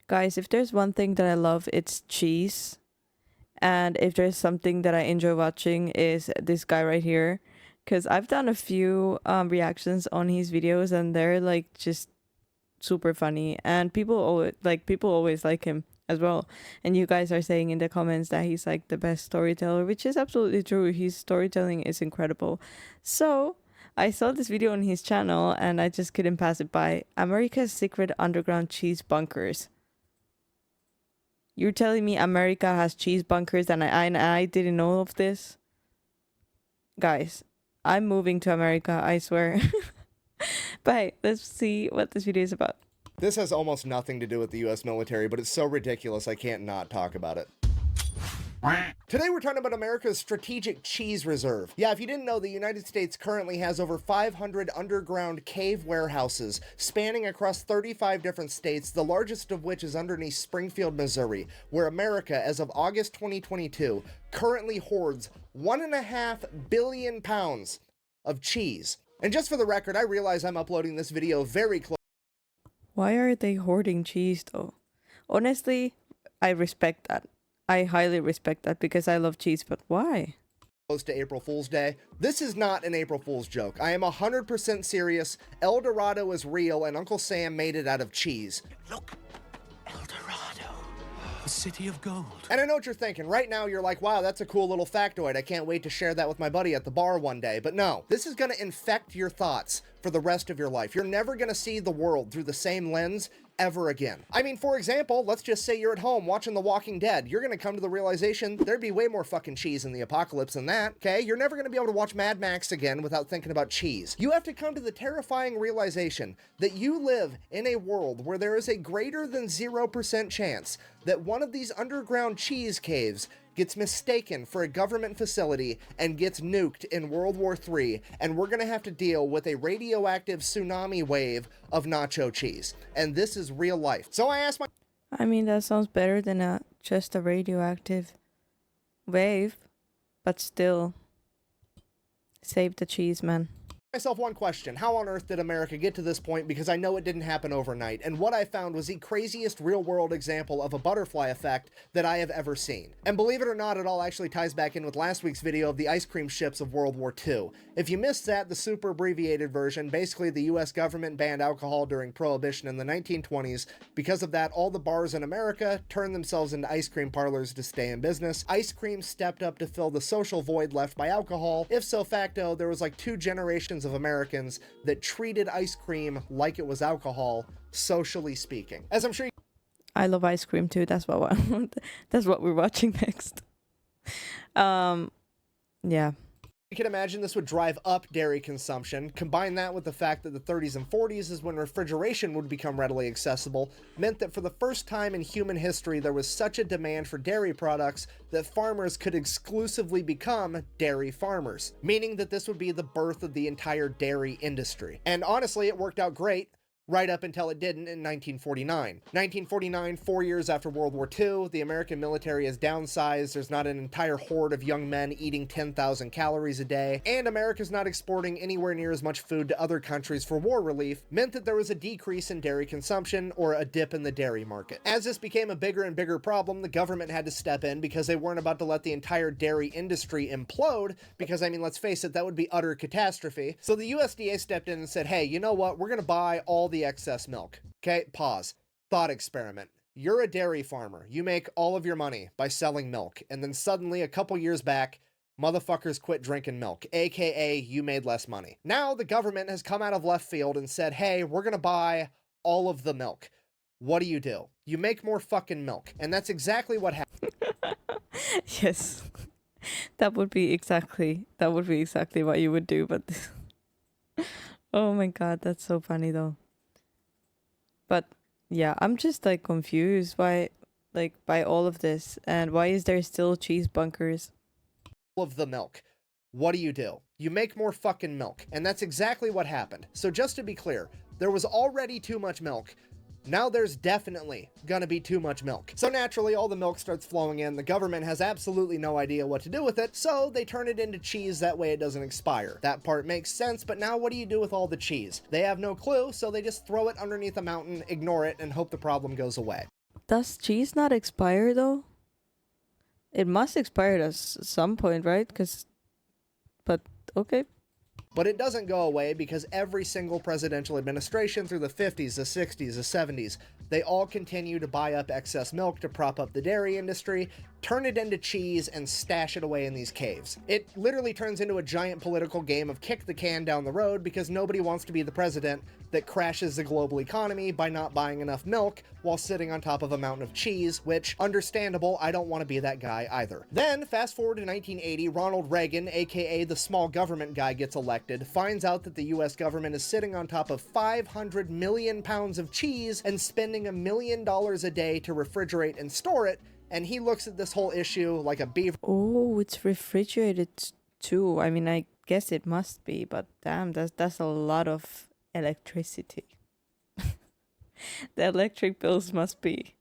Guys, if there's one thing that I love, it's cheese. And if there's something that I enjoy watching is this guy right here. Because I've done a few reactions on his videos and they're like just super funny. And people always like him as well. And you guys are saying in the comments that he's like the best storyteller, which is absolutely true. His storytelling is incredible. So I saw this video on his channel and I just couldn't pass it by. America's secret underground cheese bunkers. You're telling me America has cheese bunkers and I didn't know of this? Guys, I'm moving to America, I swear. But hey, let's see what this video is about. This has almost nothing to do with the US military, but it's so ridiculous I can't not talk about it. Today we're talking about America's strategic cheese reserve. Yeah, if you didn't know, the United States currently has over 500 underground cave warehouses spanning across 35 different states, the largest of which is underneath Springfield, Missouri, where America, as of August 2022, currently hoards 1.5 billion pounds of cheese. And just for the record, I realize I'm uploading this video very close. Why are they hoarding cheese though? Honestly, I respect that. I highly respect that because I love cheese, but why? Close to April Fool's Day. This is not an April Fool's joke. I am 100% serious. El Dorado is real and Uncle Sam made it out of cheese. Look, El Dorado, the city of gold. And I know what you're thinking. Right now you're like, wow, that's a cool little factoid. I can't wait to share that with my buddy at the bar one day. But no, this is gonna infect your thoughts for the rest of your life. You're never gonna see the world through the same lens ever again. I mean, for example, let's just say you're at home watching The Walking Dead. You're gonna come to the realization there'd be way more fucking cheese in the apocalypse than that, okay? You're never gonna be able to watch Mad Max again without thinking about cheese. You have to come to the terrifying realization that you live in a world where there is a greater than 0% chance that one of these underground cheese caves gets mistaken for a government facility and gets nuked in World War III, and we're gonna have to deal with a radioactive tsunami wave of nacho cheese. And this is real life. So I asked I mean, that sounds better than just a radioactive wave, but still, save the cheese, man. myself one question. How on earth did America get to this point? Because I know it didn't happen overnight. And what I found was the craziest real-world example of a butterfly effect that I have ever seen. And believe it or not, it all actually ties back in with last week's video of the ice cream ships of World War II. If you missed that, the super abbreviated version, basically the US government banned alcohol during Prohibition in the 1920s. Because of that, all the bars in America turned themselves into ice cream parlors to stay in business. Ice cream stepped up to fill the social void left by alcohol. If so facto, there was like 2 generations of Americans that treated ice cream like it was alcohol, socially speaking. As I'm sure you I love ice cream too. That's what that's what we're watching next. Yeah. can imagine, this would drive up dairy consumption. Combine that with the fact that the 30s and 40s is when refrigeration would become readily accessible, meant that for the first time in human history there was such a demand for dairy products that farmers could exclusively become dairy farmers, meaning that this would be the birth of the entire dairy industry. And honestly, it worked out great. Right up until it didn't in 1949. 1949, 4 years after World War II, the American military is downsized, there's not an entire horde of young men eating 10,000 calories a day, and America's not exporting anywhere near as much food to other countries for war relief, meant that there was a decrease in dairy consumption, or a dip in the dairy market. As this became a bigger and bigger problem, the government had to step in because they weren't about to let the entire dairy industry implode, because I mean, let's face it, that would be utter catastrophe. So the USDA stepped in and said, hey, you know what, we're gonna buy all the excess milk. Okay, pause. Thought experiment. You're a dairy farmer. You make all of your money by selling milk. And then suddenly, a couple years back, motherfuckers quit drinking milk, aka you made less money. Now the government has come out of left field and said, hey, we're gonna buy all of the milk. What do? You make more fucking milk. And that's exactly what happened. Yes. That would be exactly what you would do, but oh my god, that's so funny though. But yeah, I'm just like confused by all of this, and why is there still cheese bunkers? All of the milk. What do? You make more fucking milk. And that's exactly what happened. So just to be clear, there was already too much milk. Now there's definitely gonna be too much milk. So naturally, all the milk starts flowing in. The government has absolutely no idea what to do with it, so they turn it into cheese, that way it doesn't expire. That part makes sense, but now what do you do with all the cheese? They have no clue, so they just throw it underneath a mountain, ignore it, and hope the problem goes away. does cheese not expire though? It must expire at some point, right? But okay. But it doesn't go away because every single presidential administration through the 50s, the 60s, the 70s, they all continue to buy up excess milk to prop up the dairy industry, turn it into cheese, and stash it away in these caves. It literally turns into a giant political game of kick the can down the road because nobody wants to be the president that crashes the global economy by not buying enough milk while sitting on top of a mountain of cheese, which, understandable, I don't want to be that guy either. Then, fast forward to 1980, Ronald Reagan, aka the small government guy, gets elected, finds out that the US government is sitting on top of 500 million pounds of cheese and spending $1 million a day to refrigerate and store it, and he looks at this whole issue like a beaver. Oh, it's refrigerated too. I mean, I guess it must be, but damn, that's a lot of electricity. The electric bills must be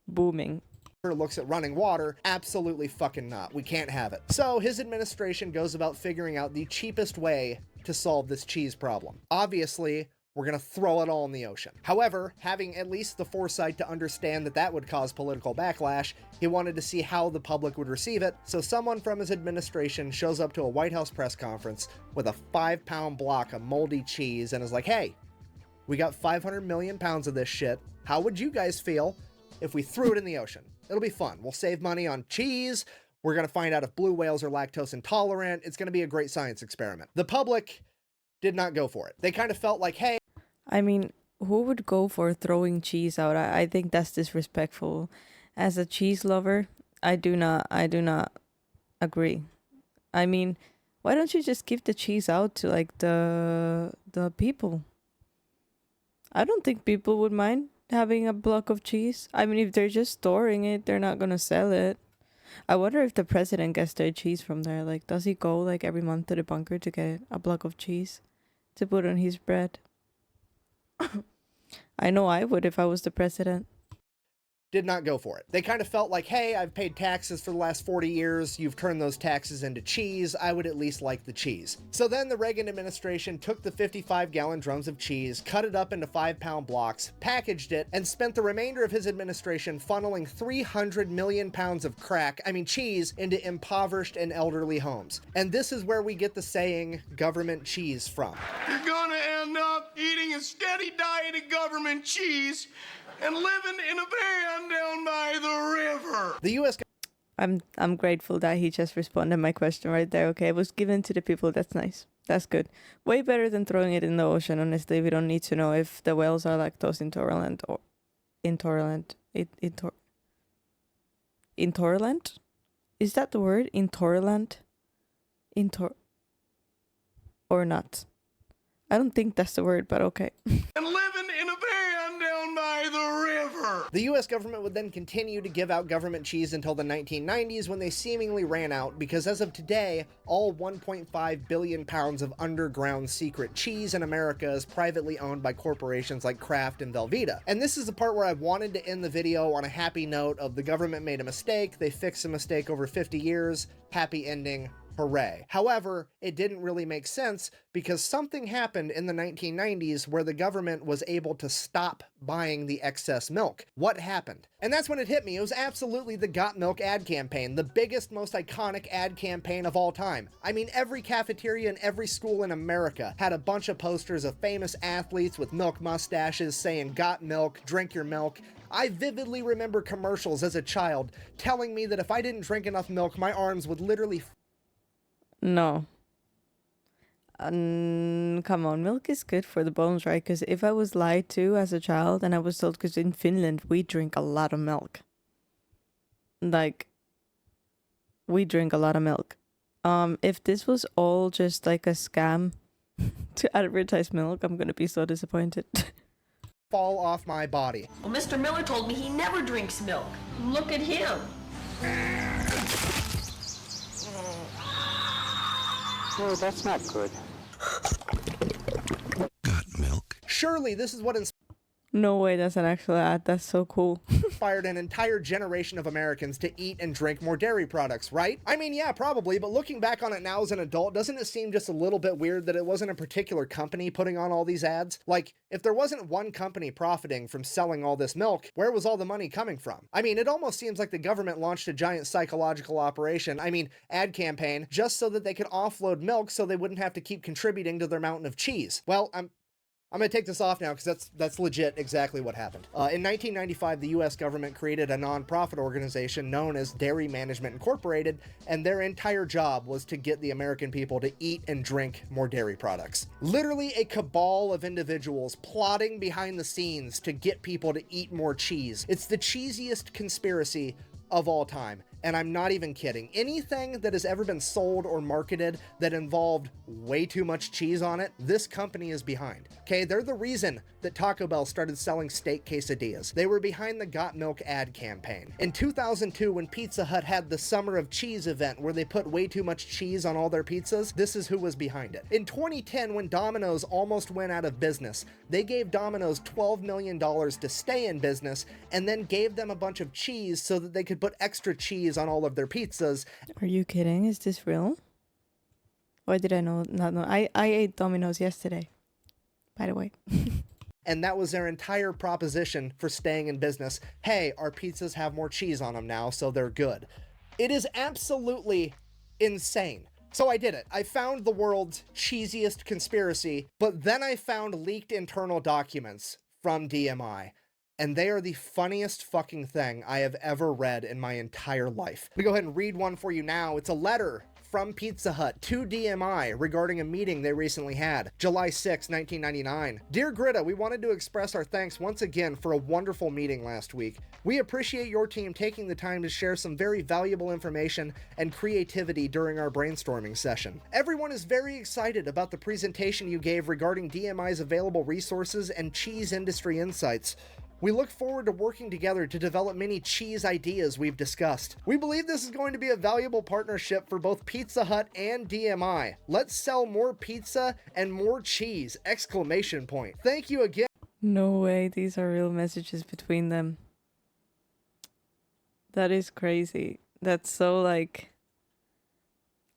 booming. Looks at running water, absolutely fucking not. We can't have it. So his administration goes about figuring out the cheapest way to solve this cheese problem. Obviously, we're gonna throw it all in the ocean. However, having at least the foresight to understand that that would cause political backlash, he wanted to see how the public would receive it, so someone from his administration shows up to a White House press conference with a 5-pound block of moldy cheese and is like, hey, we got 500 million pounds of this shit. How would you guys feel if we threw it in the ocean? It'll be fun. We'll save money on cheese. We're going to find out if blue whales are lactose intolerant. It's going to be a great science experiment. The public did not go for it. They kind of felt like, hey. I mean, who would go for throwing cheese out? I think that's disrespectful. As a cheese lover, I do not agree. I mean, why don't you just give the cheese out to like the people? I don't think people would mind having a block of cheese. I mean, if they're just storing it, they're not gonna sell it. I wonder if the president gets their cheese from there. Like, does he go like every month to the bunker to get a block of cheese to put on his bread? I know I would if I was the president. Did not go for it. They kind of felt like, hey, I've paid taxes for the last 40 years. You've turned those taxes into cheese. I would at least like the cheese. So then the Reagan administration took the 55-gallon drums of cheese, cut it up into 5-pound blocks, packaged it, and spent the remainder of his administration funneling 300 million pounds of cheese into impoverished and elderly homes. And this is where we get the saying, government cheese, from. You're gonna end up eating a steady diet of government cheese and living in a van down by the river. The U.S. I'm grateful that he just responded my question right there. Okay, it was given to the people. That's nice. That's good. Way better than throwing it in the ocean. Honestly, we don't need to know if the whales are lactose intolerant or intolerant. Intolerant? Is that the word? Intolerant? Or not? I don't think that's the word, but okay. And living in a van down by the river. The U.S. government would then continue to give out government cheese until the 1990s when they seemingly ran out because as of today, all 1.5 billion pounds of underground secret cheese in America is privately owned by corporations like Kraft and Velveeta. And this is the part where I wanted to end the video on a happy note of the government made a mistake, they fixed a mistake over 50 years, happy ending. Hooray. However, it didn't really make sense because something happened in the 1990s where the government was able to stop buying the excess milk. What happened? And that's when it hit me. It was absolutely the Got Milk ad campaign, the biggest, most iconic ad campaign of all time. I mean, every cafeteria and every school in America had a bunch of posters of famous athletes with milk mustaches saying, "Got milk, drink your milk." I vividly remember commercials as a child telling me that if I didn't drink enough milk, my arms would literally No. Come on, milk is good for the bones, right? Because if I was lied to as a child and I was told, because in Finland we drink a lot of milk. Like, we drink a lot of milk. If this was all just like a scam to advertise milk, I'm gonna be so disappointed. fall off my body. Well, Mr. Miller told me he never drinks milk. Look at him. Oh, that's not good. Got milk. Surely this is what No way, that's an actual ad. That's so cool. Inspired an entire generation of Americans to eat and drink more dairy products, right? I mean, yeah, probably, but looking back on it now as an adult, doesn't it seem just a little bit weird that it wasn't a particular company putting on all these ads? Like, if there wasn't one company profiting from selling all this milk, where was all the money coming from? I mean, it almost seems like the government launched a giant psychological operation, ad campaign, just so that they could offload milk so they wouldn't have to keep contributing to their mountain of cheese. Well, I'm going to take this off now because that's legit exactly what happened. In 1995, the U.S. government created a nonprofit organization known as Dairy Management Incorporated, and their entire job was to get the American people to eat and drink more dairy products. Literally a cabal of individuals plotting behind the scenes to get people to eat more cheese. It's the cheesiest conspiracy of all time. And I'm not even kidding. Anything that has ever been sold or marketed that involved way too much cheese on it, this company is behind. Okay, they're the reason that Taco Bell started selling steak quesadillas. They were behind the Got Milk ad campaign. In 2002, when Pizza Hut had the Summer of Cheese event where they put way too much cheese on all their pizzas, this is who was behind it. In 2010, when Domino's almost went out of business, they gave Domino's $12 million to stay in business and then gave them a bunch of cheese so that they could put extra cheese on all of their pizzas. Are you kidding? Is this real? Why did I not know? I ate Domino's yesterday, by the way. And that was their entire proposition for staying in business. Hey, our pizzas have more cheese on them now, so they're good. It is absolutely insane. So I did it. I found the world's cheesiest conspiracy, but then I found leaked internal documents from DMI. And they are the funniest fucking thing I have ever read in my entire life. I'm gonna go ahead and read one for you now. It's a letter from Pizza Hut to DMI regarding a meeting they recently had, July 6, 1999. Dear Greta, we wanted to express our thanks once again for a wonderful meeting last week. We appreciate your team taking the time to share some very valuable information and creativity during our brainstorming session. Everyone is very excited about the presentation you gave regarding DMI's available resources and cheese industry insights. We look forward to working together to develop many cheese ideas we've discussed. We believe this is going to be a valuable partnership for both Pizza Hut and DMI. Let's sell more pizza and more cheese! Exclamation point. Thank you again. No way, these are real messages between them. That is crazy. That's so like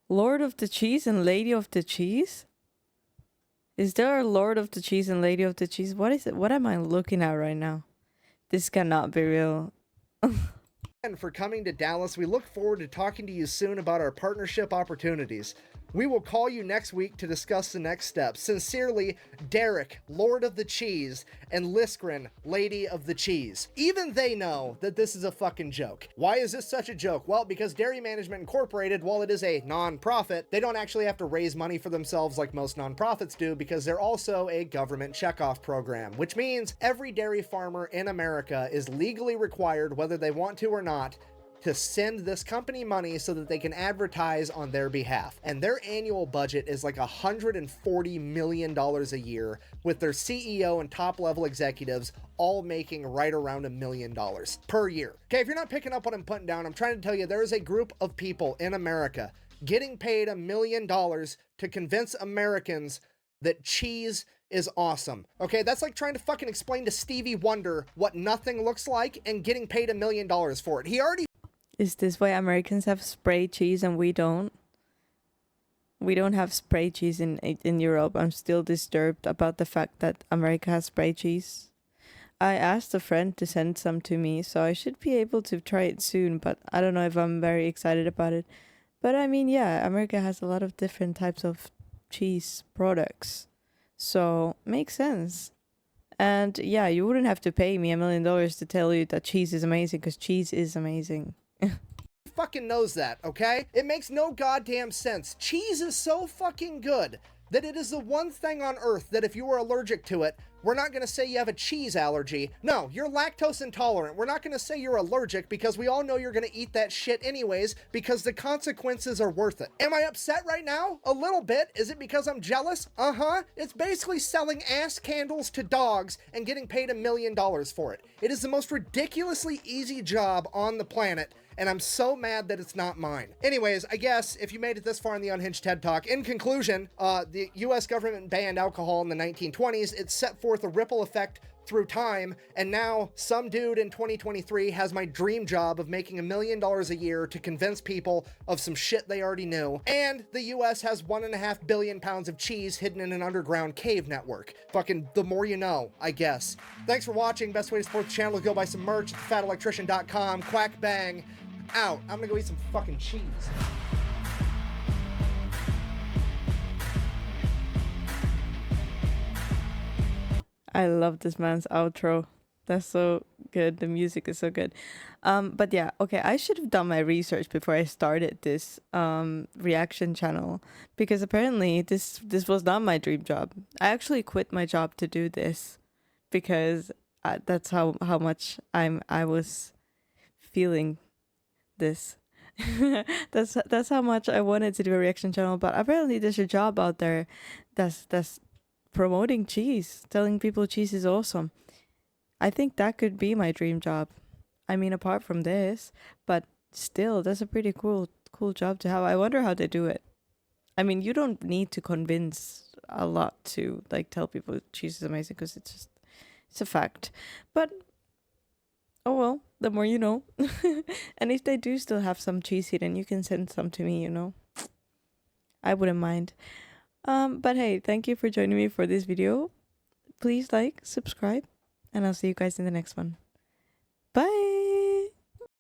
Lord of the Cheese and Lady of the Cheese? Is there a Lord of the Cheese and Lady of the Cheese? What is it? What am I looking at right now? This cannot be real. And for coming to Dallas, we look forward to talking to you soon about our partnership opportunities. We will call you next week to discuss the next steps. Sincerely, Derek, Lord of the Cheese, and Liskren, Lady of the Cheese. Even they know that this is a fucking joke. Why is this such a joke? Well, because Dairy Management Incorporated, while it is a non-profit, they don't actually have to raise money for themselves like most non-profits do because they're also a government checkoff program, which means every dairy farmer in America is legally required, whether they want to or not, to send this company money so that they can advertise on their behalf. And their annual budget is like $140 million a year, with their CEO and top level executives all making right around $1 million per year. Okay, if you're not picking up what I'm putting down, I'm trying to tell you there is a group of people in America getting paid $1 million to convince Americans that cheese is awesome. Okay, that's like trying to fucking explain to Stevie Wonder what nothing looks like and getting paid $1 million for it. He already... Is this why Americans have spray cheese and we don't? We don't have spray cheese in Europe. I'm still disturbed about the fact that America has spray cheese. I asked a friend to send some to me, so I should be able to try it soon, but I don't know if I'm very excited about it. But I mean, yeah, America has a lot of different types of cheese products, so makes sense. And yeah, you wouldn't have to pay me $1 million to tell you that cheese is amazing, because cheese is amazing. fucking knows that, okay? It makes no goddamn sense. Cheese is so fucking good that it is the one thing on earth that if you are allergic to it, we're not going to say you have a cheese allergy. No, you're lactose intolerant. We're not going to say you're allergic because we all know you're going to eat that shit anyways because the consequences are worth it. Am I upset right now? A little bit. Is it because I'm jealous? Uh-huh. It's basically selling ass candles to dogs and getting paid $1 million for it. It is the most ridiculously easy job on the planet, and I'm so mad that it's not mine. Anyways, I guess if you made it this far in the Unhinged TED Talk, in conclusion, the US government banned alcohol in the 1920s. It set forth a ripple effect through time, and now some dude in 2023 has my dream job of making $1 million a year to convince people of some shit they already knew, and the US has 1.5 billion pounds of cheese hidden in an underground cave network. Fucking the more you know, I guess. Thanks for watching. Best way to support the channel is go buy some merch at thefatelectrician.com. Quack bang. Out. I'm gonna go eat some fucking cheese. I love this man's outro. That's so good. The music is so good. But yeah, okay, I should have done my research before I started this reaction channel, because apparently this was not my dream job. I actually quit my job to do this because that's how much I was feeling this. That's how much I wanted to do a reaction channel. But apparently there's a job out there that's promoting cheese, telling people cheese is awesome. I think that could be my dream job. I mean, apart from this, but still, that's a pretty cool job to have. I wonder how they do it. I mean, you don't need to convince a lot to like tell people cheese is amazing, because it's a fact. But oh well, the more you know. And if they do still have some cheese hidden, you can send some to me, you know. I wouldn't mind. But hey, thank you for joining me for this video. Please like, subscribe, and I'll see you guys in the next one.